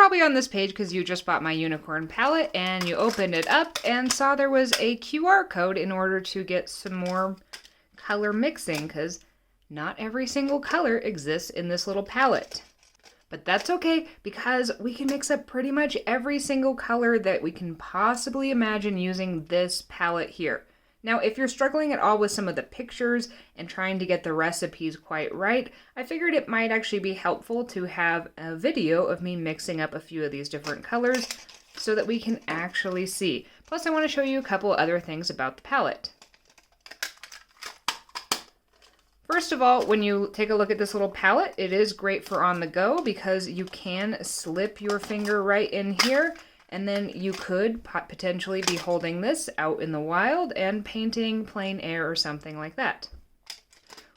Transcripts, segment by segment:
probably on this page because you just bought my unicorn palette and you opened it up and saw there was a QR code in order to get some more color mixing, because not every single color exists in this little palette. But that's okay, because we can mix up pretty much every single color that we can possibly imagine using this palette here. Now, if you're struggling at all with some of the pictures and trying to get the recipes quite right, I figured it might actually be helpful to have a video of me mixing up a few of these different colors so that we can actually see. Plus, I want to show you a couple other things about the palette. First of all, when you take a look at this little palette, it is great for on the go because you can slip your finger right in here, and then you could potentially be holding this out in the wild and painting plein air or something like that.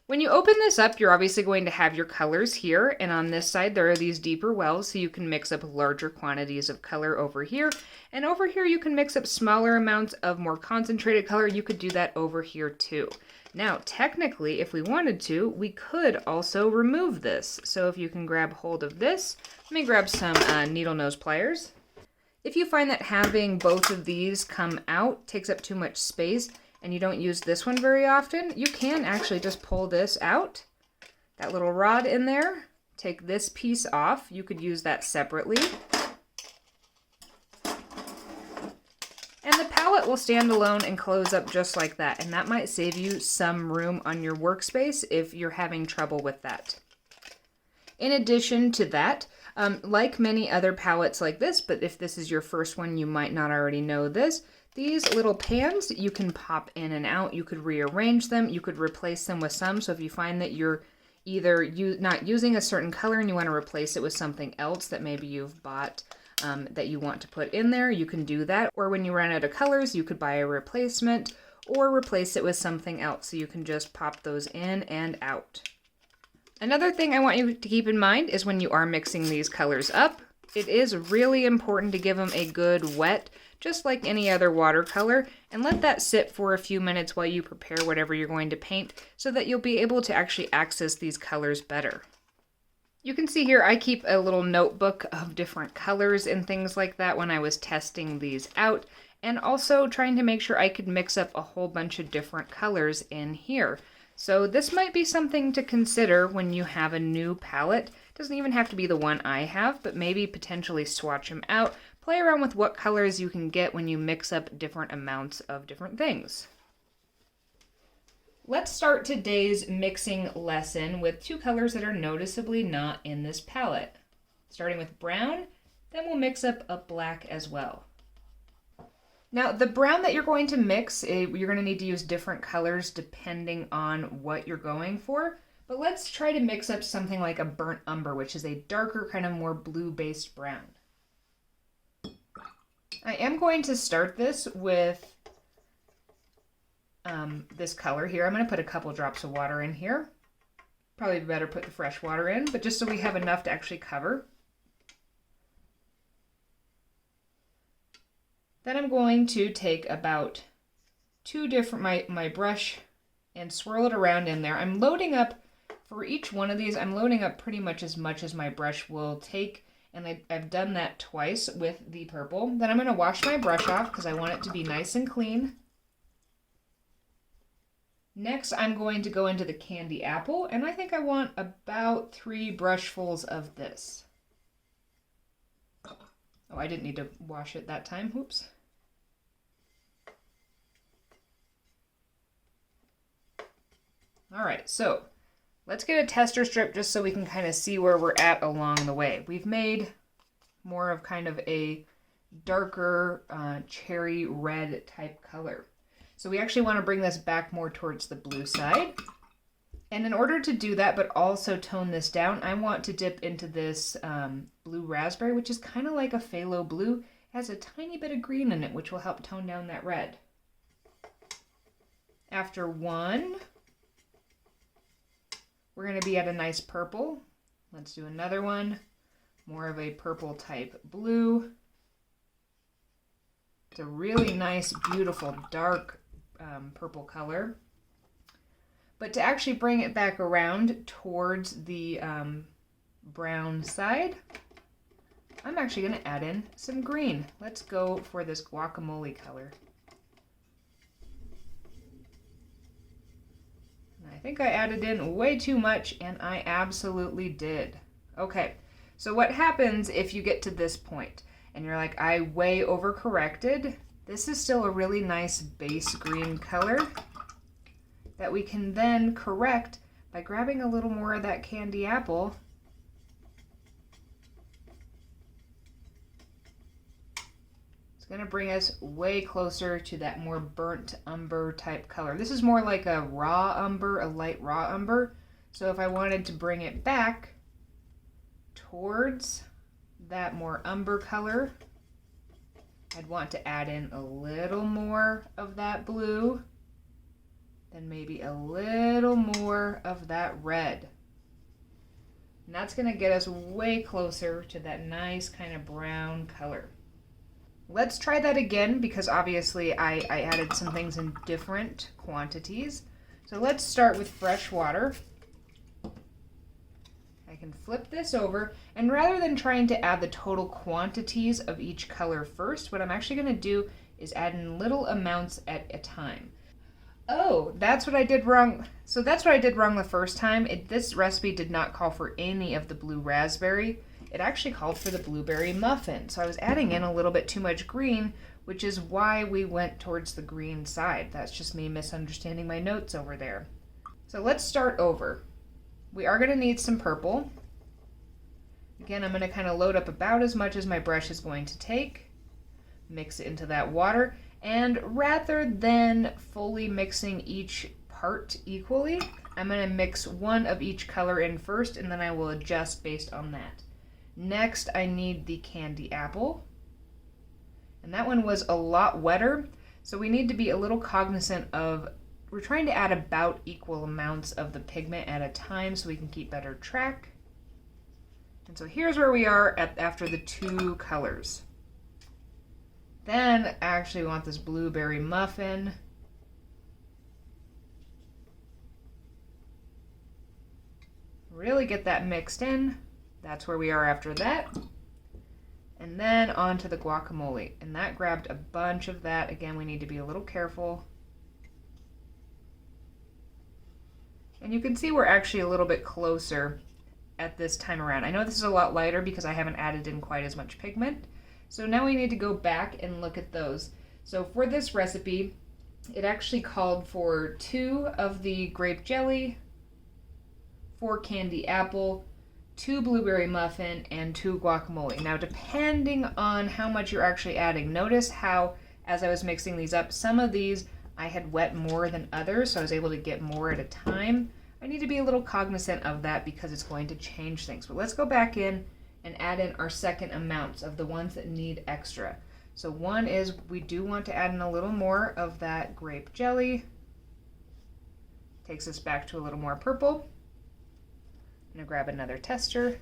When you open this up, you're obviously going to have your colors here, and on this side there are these deeper wells, so you can mix up larger quantities of color over here, and over here you can mix up smaller amounts of more concentrated color. You could do that over here too. Now, technically, if we wanted to, we could also remove this. So if you can grab hold of this, let me grab some needle nose pliers. If you find that having both of these come out takes up too much space and you don't use this one very often, you can actually just pull this out, that little rod in there, take this piece off. You could use that separately. And the palette will stand alone and close up just like that, and that might save you some room on your workspace if you're having trouble with that. In addition to that, like many other palettes like this, but if this is your first one, you might not already know this, these little pans you can pop in and out. You could rearrange them, you could replace them with some, so if you find that you're either not using a certain color and you want to replace it with something else that maybe you've bought that you want to put in there, you can do that. Or when you run out of colors, you could buy a replacement or replace it with something else. So you can just pop those in and out. Another thing I want you to keep in mind is when you are mixing these colors up, it is really important to give them a good wet, just like any other watercolor, and let that sit for a few minutes while you prepare whatever you're going to paint so that you'll be able to actually access these colors better. You can see here I keep a little notebook of different colors and things like that when I was testing these out, and also trying to make sure I could mix up a whole bunch of different colors in here. So this might be something to consider when you have a new palette. It doesn't even have to be the one I have, but maybe potentially swatch them out. Play around with what colors you can get when you mix up different amounts of different things. Let's start today's mixing lesson with two colors that are noticeably not in this palette. Starting with brown, then we'll mix up a black as well. Now the brown that you're going to mix, you're going to need to use different colors depending on what you're going for. But let's try to mix up something like a burnt umber, which is a darker, kind of more blue-based brown. I am going to start this with this color here. I'm going to put a couple drops of water in here. Probably better put the fresh water in, but just so we have enough to actually cover. Then I'm going to take about two different, my brush, and swirl it around in there. I'm loading up, for each one of these, I'm loading up pretty much as my brush will take, and I've done that twice with the purple. Then I'm going to wash my brush off because I want it to be nice and clean. Next, I'm going to go into the candy apple, and I think I want about 3 brushfuls of this. Oh, I didn't need to wash it that time. Oops. All right, so let's get a tester strip just so we can kind of see where we're at along the way. We've made more of kind of a darker cherry red type color. So we actually want to bring this back more towards the blue side. And in order to do that, but also tone this down, I want to dip into this blue raspberry, which is kind of like a phthalo blue. It has a tiny bit of green in it, which will help tone down that red. After one, we're going to be at a nice purple. Let's do another one, more of a purple type blue. It's a really nice, beautiful, dark purple color. But to actually bring it back around towards the brown side, I'm actually going to add in some green. Let's go for this guacamole color. I think I added in way too much, and I absolutely did. Okay, so what happens if you get to this point and you're like, I way overcorrected? This is still a really nice base green color that we can then correct by grabbing a little more of that candy apple . It's going to bring us way closer to that more burnt umber type color. This is more like a raw umber, a light raw umber. So if I wanted to bring it back towards that more umber color, I'd want to add in a little more of that blue, then maybe a little more of that red. And that's going to get us way closer to that nice kind of brown color. Let's try that again, because obviously I added some things in different quantities. So let's start with fresh water. I can flip this over, and rather than trying to add the total quantities of each color first, what I'm actually going to do is add in little amounts at a time. Oh, that's what I did wrong. So that's what I did wrong the first time. This recipe did not call for any of the blue raspberry. It actually called for the blueberry muffin. So I was adding in a little bit too much green, which is why we went towards the green side. That's just me misunderstanding my notes over there. So let's start over. We are going to need some purple. Again, I'm going to kind of load up about as much as my brush is going to take. Mix it into that water. And rather than fully mixing each part equally, I'm going to mix one of each color in first, and then I will adjust based on that. Next, I need the candy apple. And that one was a lot wetter, so we need to be a little cognizant of, we're trying to add about equal amounts of the pigment at a time so we can keep better track. And so here's where we are after the two colors. Then I actually want this blueberry muffin. Really get that mixed in. That's where we are after that. And then on to the guacamole. And that grabbed a bunch of that. Again, we need to be a little careful. And you can see we're actually a little bit closer at this time around. I know this is a lot lighter because I haven't added in quite as much pigment. So now we need to go back and look at those. So for this recipe, it actually called for 2 of the grape jelly, 4 candy apple, 2 blueberry muffin, and 2 guacamole. Now, depending on how much you're actually adding, notice how, as I was mixing these up, some of these I had wet more than others, so I was able to get more at a time. I need to be a little cognizant of that because it's going to change things. But let's go back in and add in our second amounts of the ones that need extra. So one is we do want to add in a little more of that grape jelly. Takes us back to a little more purple. I'm going to grab another tester.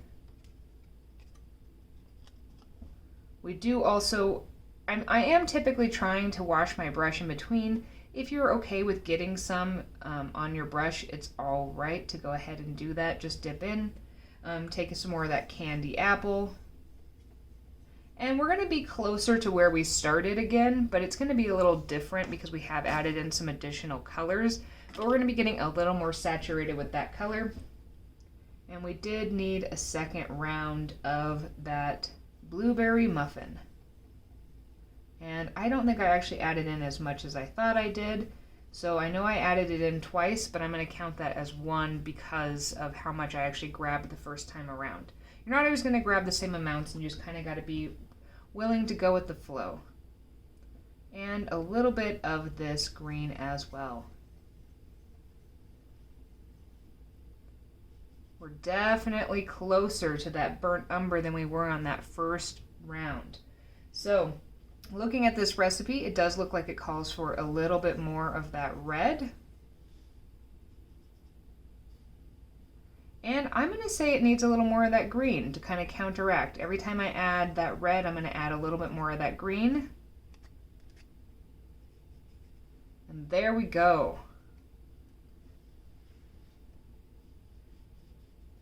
We do also, I am typically trying to wash my brush in between. If you're okay with getting some on your brush, it's all right to go ahead and do that. Just dip in, take some more of that candy apple. And we're going to be closer to where we started again, but it's going to be a little different because we have added in some additional colors. But we're going to be getting a little more saturated with that color. And we did need a second round of that blueberry muffin. And I don't think I actually added in as much as I thought I did. So I know I added it in twice, but I'm going to count that as 1 because of how much I actually grabbed the first time around. You're not always going to grab the same amounts, and you just kind of got to be willing to go with the flow. And a little bit of this green as well. We're definitely closer to that burnt umber than we were on that first round. So, looking at this recipe, it does look like it calls for a little bit more of that red. And I'm going to say it needs a little more of that green to kind of counteract. Every time I add that red, I'm going to add a little bit more of that green. And there we go.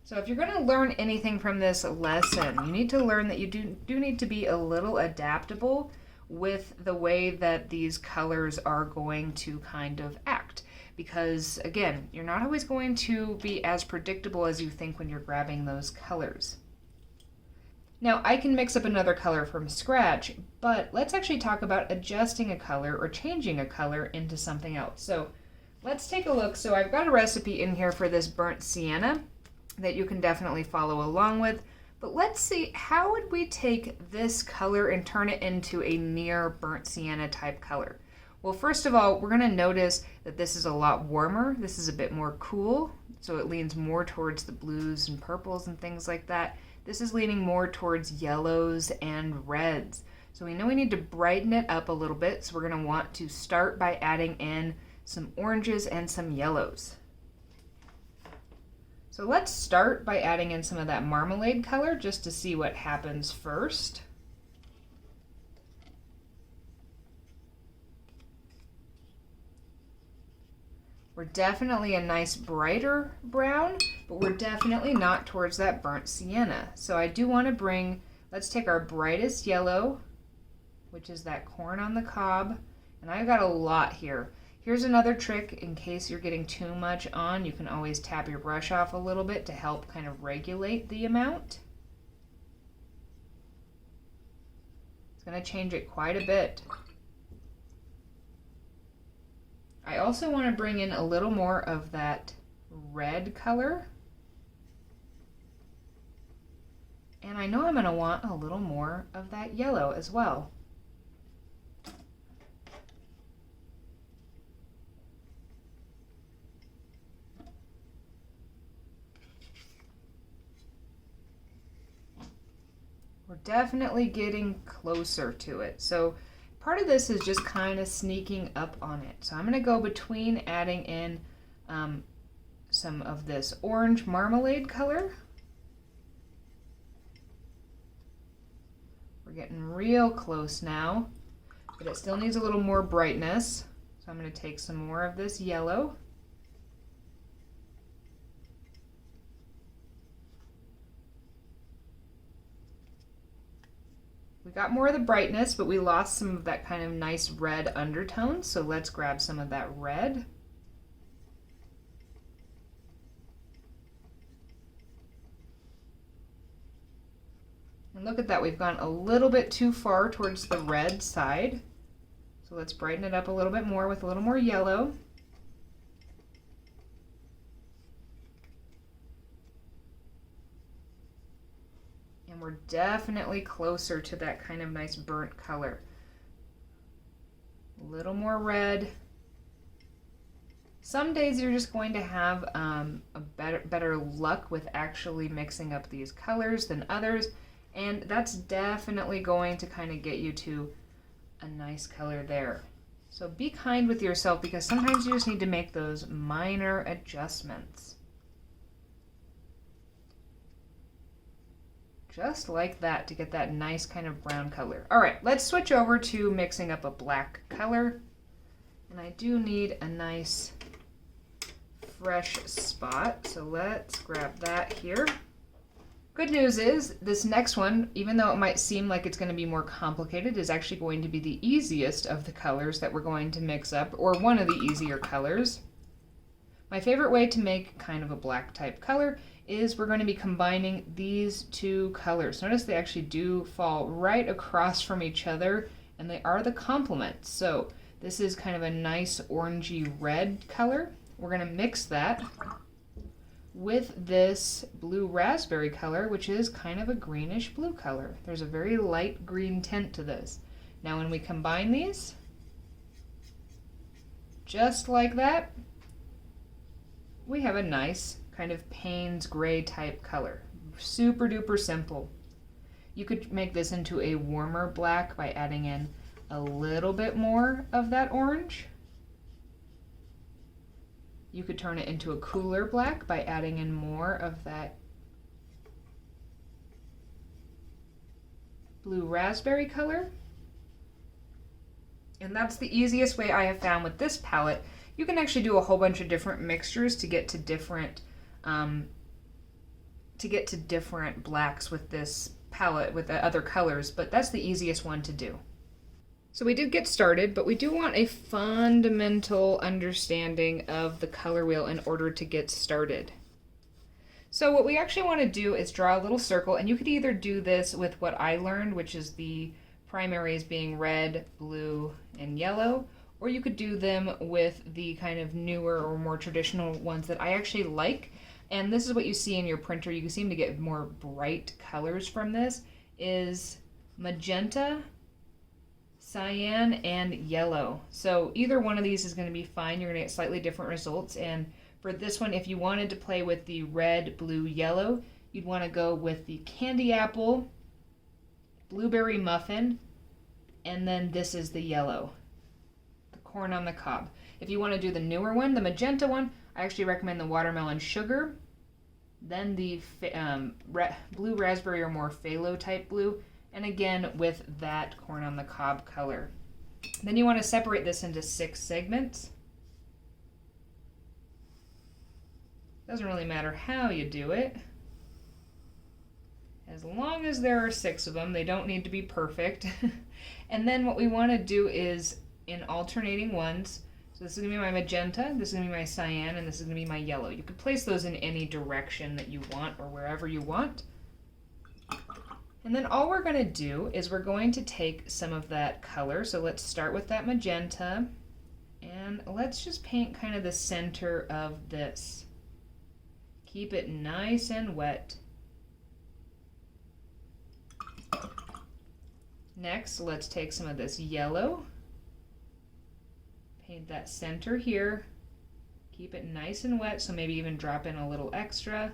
So if you're going to learn anything from this lesson, you need to learn that you do need to be a little adaptable with the way that these colors are going to kind of act. Because again, you're not always going to be as predictable as you think when you're grabbing those colors. Now I can mix up another color from scratch, but let's actually talk about adjusting a color or changing a color into something else. So let's take a look. So I've got a recipe in here for this burnt sienna that you can definitely follow along with. But let's see, how would we take this color and turn it into a near burnt sienna type color? Well, first of all, we're going to notice that this is a lot warmer. This is a bit more cool, so it leans more towards the blues and purples and things like that. This is leaning more towards yellows and reds. So we know we need to brighten it up a little bit, so we're going to want to start by adding in some oranges and some yellows. So let's start by adding in some of that marmalade color just to see what happens first. We're definitely a nice brighter brown, but we're definitely not towards that burnt sienna. So I do want to bring, let's take our brightest yellow, which is that corn on the cob, and I've got a lot here. Here's another trick in case you're getting too much on. You can always tap your brush off a little bit to help kind of regulate the amount. It's going to change it quite a bit. I also want to bring in a little more of that red color. And I know I'm going to want a little more of that yellow as well. We're definitely getting closer to it. So part of this is just kind of sneaking up on it. So I'm going to go between adding in some of this orange marmalade color. We're getting real close now, but it still needs a little more brightness. So I'm going to take some more of this yellow. We got more of the brightness, but we lost some of that kind of nice red undertone, so let's grab some of that red. And look at that, we've gone a little bit too far towards the red side. So let's brighten it up a little bit more with a little more yellow. And we're definitely closer to that kind of nice burnt color. A little more red. Some days you're just going to have a better luck with actually mixing up these colors than others, and that's definitely going to kind of get you to a nice color there. So be kind with yourself, because sometimes you just need to make those minor adjustments. Just like that, to get that nice kind of brown color. All right, let's switch over to mixing up a black color. And I do need a nice fresh spot, so let's grab that here. Good news is, this next one, even though it might seem like it's going to be more complicated, is actually going to be the easiest of the colors that we're going to mix up, or one of the easier colors. My favorite way to make kind of a black type color is we're going to be combining these two colors. Notice they actually do fall right across from each other, and they are the complement. So this is kind of a nice orangey red color. We're going to mix that with this blue raspberry color, which is kind of a greenish blue color. There's a very light green tint to this. Now when we combine these, just like that, we have a nice kind of Payne's gray type color. Super duper simple. You could make this into a warmer black by adding in a little bit more of that orange. You could turn it into a cooler black by adding in more of that blue raspberry color. And that's the easiest way I have found with this palette. You can actually do a whole bunch of different mixtures to get to different to get to different blacks with this palette with the other colors, but that's the easiest one to do. So we did get started, but we do want a fundamental understanding of the color wheel in order to get started. So what we actually want to do is draw a little circle, and you could either do this with what I learned, which is the primaries being red, blue, and yellow, or you could do them with the kind of newer or more traditional ones that I actually like. And this is what you see in your printer. You seem to get more bright colors from this, is magenta, cyan, and yellow. So either one of these is going to be fine. You're going to get slightly different results. And for this one, if you wanted to play with the red, blue, yellow, you'd want to go with the candy apple, blueberry muffin, and then this is the yellow, the corn on the cob. If you want to do the newer one, the magenta one, I actually recommend the watermelon sugar, then the blue raspberry or more phthalo type blue, and again with that corn on the cob color. Then you want to separate this into 6 segments. Doesn't really matter how you do it. As long as there are 6 of them, they don't need to be perfect. And then what we want to do is in alternating ones. So this is going to be my magenta, this is going to be my cyan, and this is going to be my yellow. You could place those in any direction that you want or wherever you want. And then all we're going to do is we're going to take some of that color. So let's start with that magenta, and let's just paint kind of the center of this. Keep it nice and wet. Next, let's take some of this yellow. Paint that center here. Keep it nice and wet, so maybe even drop in a little extra.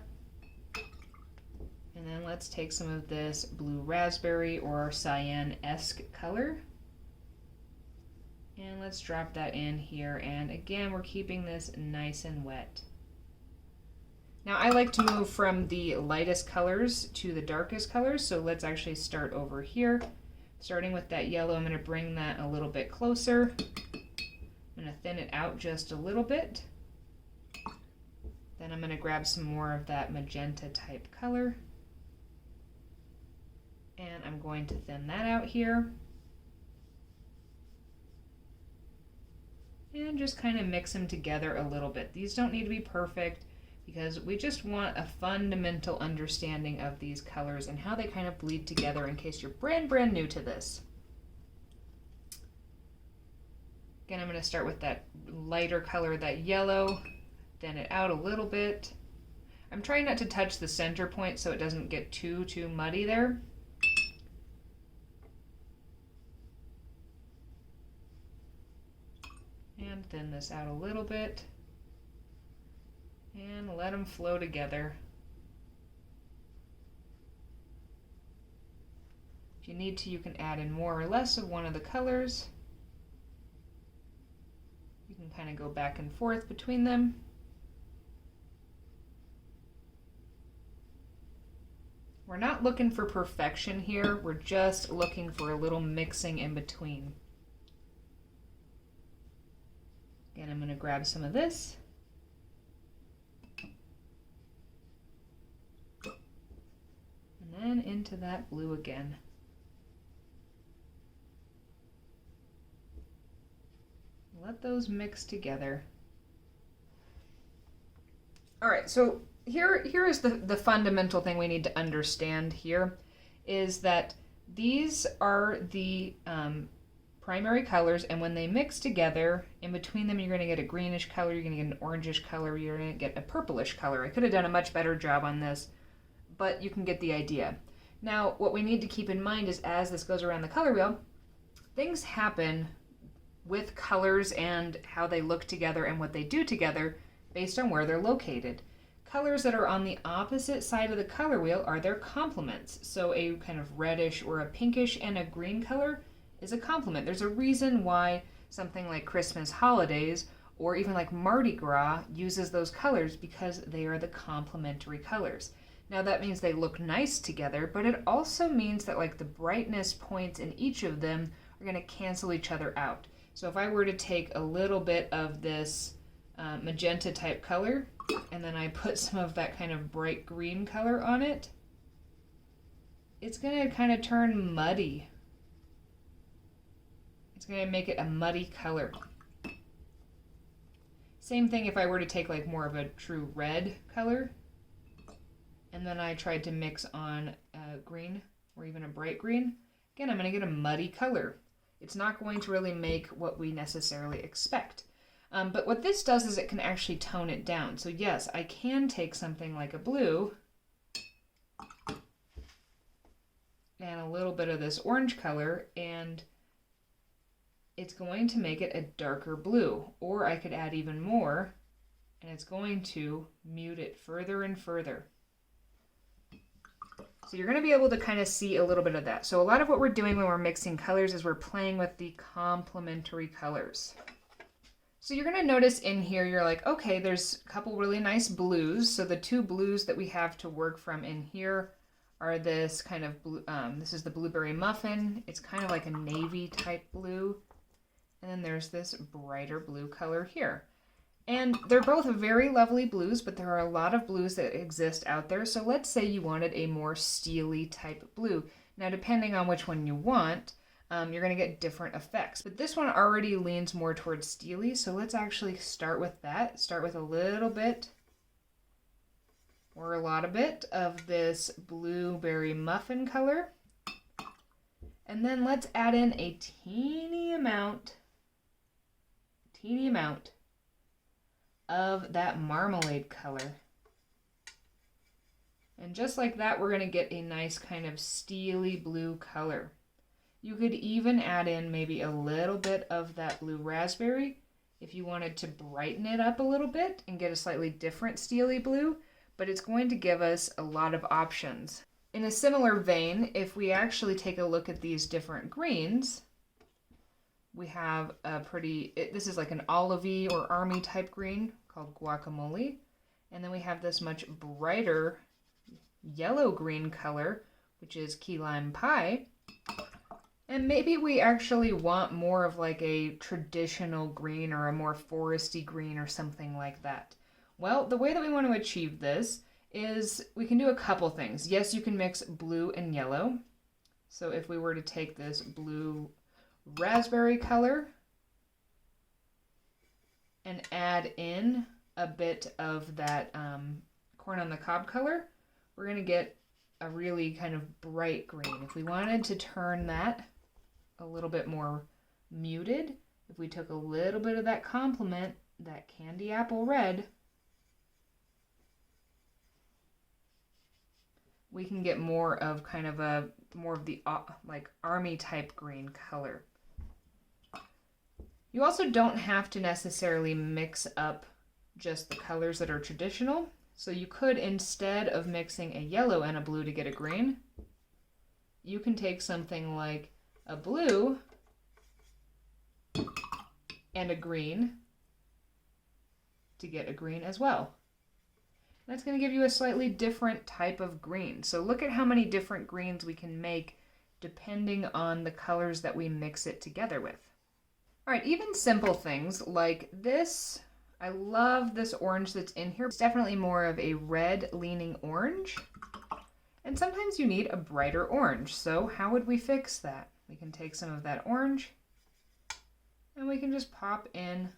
And then let's take some of this blue raspberry or cyan-esque color. And let's drop that in here. And again, we're keeping this nice and wet. Now I like to move from the lightest colors to the darkest colors, so let's actually start over here. Starting with that yellow, I'm going to bring that a little bit closer. I'm going to thin it out just a little bit. Then I'm going to grab some more of that magenta type color. And I'm going to thin that out here. And just kind of mix them together a little bit. These don't need to be perfect, because we just want a fundamental understanding of these colors and how they kind of bleed together in case you're brand new to this. Again, I'm going to start with that lighter color, that yellow, thin it out a little bit. I'm trying not to touch the center point so it doesn't get too muddy there. And thin this out a little bit. And let them flow together. If you need to, you can add in more or less of one of the colors. You can kind of go back and forth between them. We're not looking for perfection here, we're just looking for a little mixing in between. Again, I'm going to grab some of this. And then into that blue again. Let those mix together. All right, so here is the fundamental thing we need to understand here, is that these are the primary colors, and when they mix together, in between them you're going to get a greenish color, you're going to get an orangish color, you're going to get a purplish color. I could have done a much better job on this, but you can get the idea. Now, what we need to keep in mind is as this goes around the color wheel, things happen with colors and how they look together and what they do together based on where they're located. Colors that are on the opposite side of the color wheel are their complements. So a kind of reddish or a pinkish and a green color is a complement. There's a reason why something like Christmas holidays or even like Mardi Gras uses those colors, because they are the complementary colors. Now that means they look nice together, but it also means that like the brightness points in each of them are going to cancel each other out. So if I were to take a little bit of this magenta type color and then I put some of that kind of bright green color on it, it's going to kind of turn muddy. It's going to make it a muddy color. Same thing if I were to take like more of a true red color, and then I tried to mix on green or even a bright green. Again, I'm going to get a muddy color. It's not going to really make what we necessarily expect. But what this does is it can actually tone it down. So yes, I can take something like a blue and a little bit of this orange color, and it's going to make it a darker blue. Or I could add even more, and it's going to mute it further and further. So you're going to be able to kind of see a little bit of that. So a lot of what we're doing when we're mixing colors is we're playing with the complementary colors. So you're going to notice in here, you're like, okay, there's a couple really nice blues. So the two blues that we have to work from in here are this kind of blue, this is the blueberry muffin. It's kind of like a navy type blue. And then there's this brighter blue color here. And they're both very lovely blues, but there are a lot of blues that exist out there. So let's say you wanted a more steely type blue. Now, depending on which one you want, you're going to get different effects. But this one already leans more towards steely, so let's actually start with that. Start with a little bit or a lot of it of this blueberry muffin color. And then let's add in a teeny amount of that marmalade color. And just like that, we're going to get a nice kind of steely blue color. You could even add in maybe a little bit of that blue raspberry if you wanted to brighten it up a little bit and get a slightly different steely blue, but it's going to give us a lot of options. In a similar vein, if we actually take a look at these different greens, we have a this is like an olivey or army type green called guacamole. And then we have this much brighter yellow-green color, which is key lime pie. And maybe we actually want more of like a traditional green or a more foresty green or something like that. Well, the way that we want to achieve this is we can do a couple things. Yes, you can mix blue and yellow. So if we were to take this blue raspberry color and add in a bit of that corn on the cob color, we're going to get a really kind of bright green. If we wanted to turn that a little bit more muted, if we took a little bit of that complement, that candy apple red, we can get more of kind of a more of the like army type green color. You also don't have to necessarily mix up just the colors that are traditional. So you could, instead of mixing a yellow and a blue to get a green, you can take something like a blue and a green to get a green as well. That's going to give you a slightly different type of green. So look at how many different greens we can make depending on the colors that we mix it together with. All right, even simple things like this. I love this orange that's in here. It's definitely more of a red leaning orange. And sometimes you need a brighter orange. So how would we fix that? We can take some of that orange and we can just pop in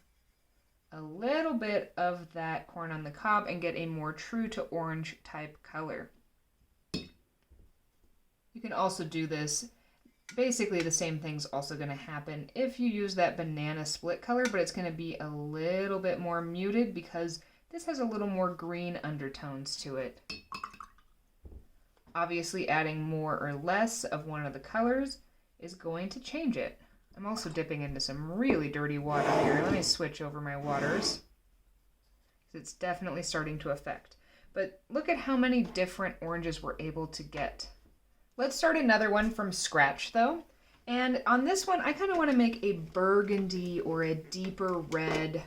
a little bit of that corn on the cob and get a more true to orange type color. You can also do this. Basically the same thing's also going to happen if you use that banana split color, but it's going to be a little bit more muted because this has a little more green undertones to it. Obviously adding more or less of one of the colors is going to change it. I'm also dipping into some really dirty water here. Let me switch over my waters. It's definitely starting to affect. But look at how many different oranges we're able to get. Let's start another one from scratch though. And on this one, I kind of want to make a burgundy or a deeper red,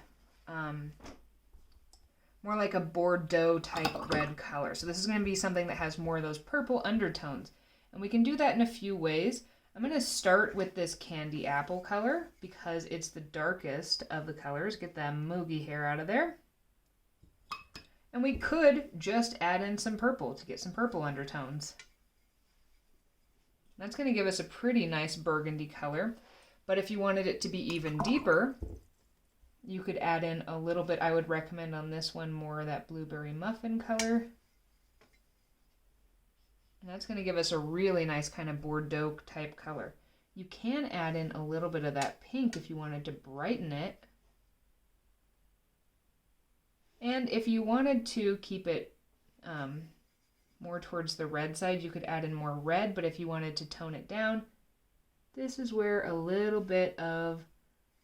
more like a Bordeaux type red color. So this is going to be something that has more of those purple undertones. And we can do that in a few ways. I'm going to start with this candy apple color because it's the darkest of the colors. Get that moogie hair out of there. And we could just add in some purple to get some purple undertones. That's going to give us a pretty nice burgundy color. But if you wanted it to be even deeper, you could add in a little bit. I would recommend on this one more of that blueberry muffin color. And that's going to give us a really nice kind of Bordeaux type color. You can add in a little bit of that pink if you wanted to brighten it. And if you wanted to keep it more towards the red side, you could add in more red. But if you wanted to tone it down, this is where a little bit of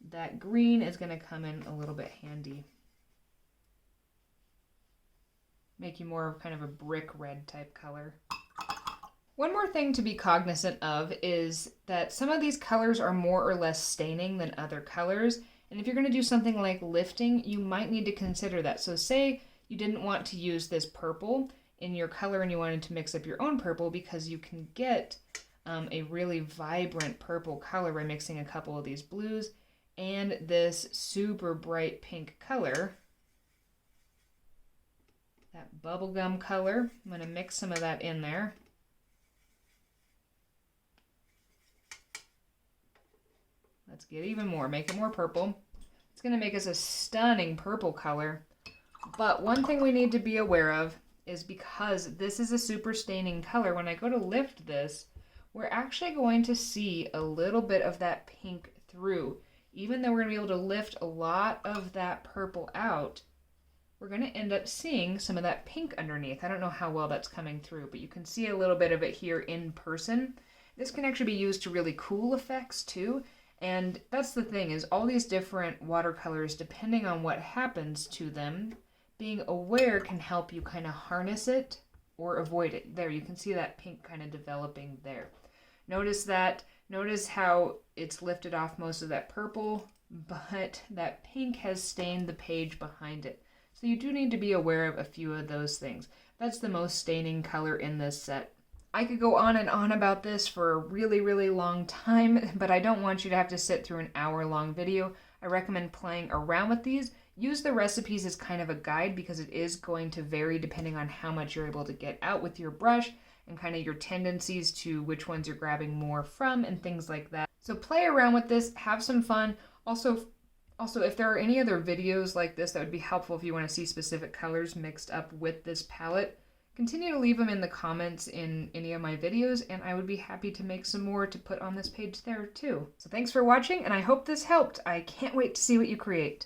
that green is going to come in a little bit handy. Make you more of kind of a brick red type color. One more thing to be cognizant of is that some of these colors are more or less staining than other colors. And if you're going to do something like lifting, you might need to consider that. So say you didn't want to use this purple in your color and you wanted to mix up your own purple, because you can get a really vibrant purple color by mixing a couple of these blues and this super bright pink color. That bubblegum color. I'm going to mix some of that in there. Let's get even more, make it more purple. It's going to make us a stunning purple color. But one thing we need to be aware of is, because this is a super staining color, when I go to lift this, we're actually going to see a little bit of that pink through. Even though we're going to be able to lift a lot of that purple out, we're going to end up seeing some of that pink underneath. I don't know how well that's coming through, but you can see a little bit of it here in person. This can actually be used to really cool effects too. And that's the thing, is all these different watercolors, depending on what happens to them, being aware can help you kind of harness it or avoid it. There, you can see that pink kind of developing there. Notice that. Notice how it's lifted off most of that purple, but that pink has stained the page behind it. So you do need to be aware of a few of those things. That's the most staining color in this set. I could go on and on about this for a really, really long time, but I don't want you to have to sit through an hour-long video. I recommend playing around with these. Use the recipes as kind of a guide, because it is going to vary depending on how much you're able to get out with your brush and kind of your tendencies to which ones you're grabbing more from and things like that. So play around with this, have some fun. Also, if there are any other videos like this that would be helpful if you want to see specific colors mixed up with this palette, continue to leave them in the comments in any of my videos, and I would be happy to make some more to put on this page there too. So thanks for watching, and I hope this helped. I can't wait to see what you create.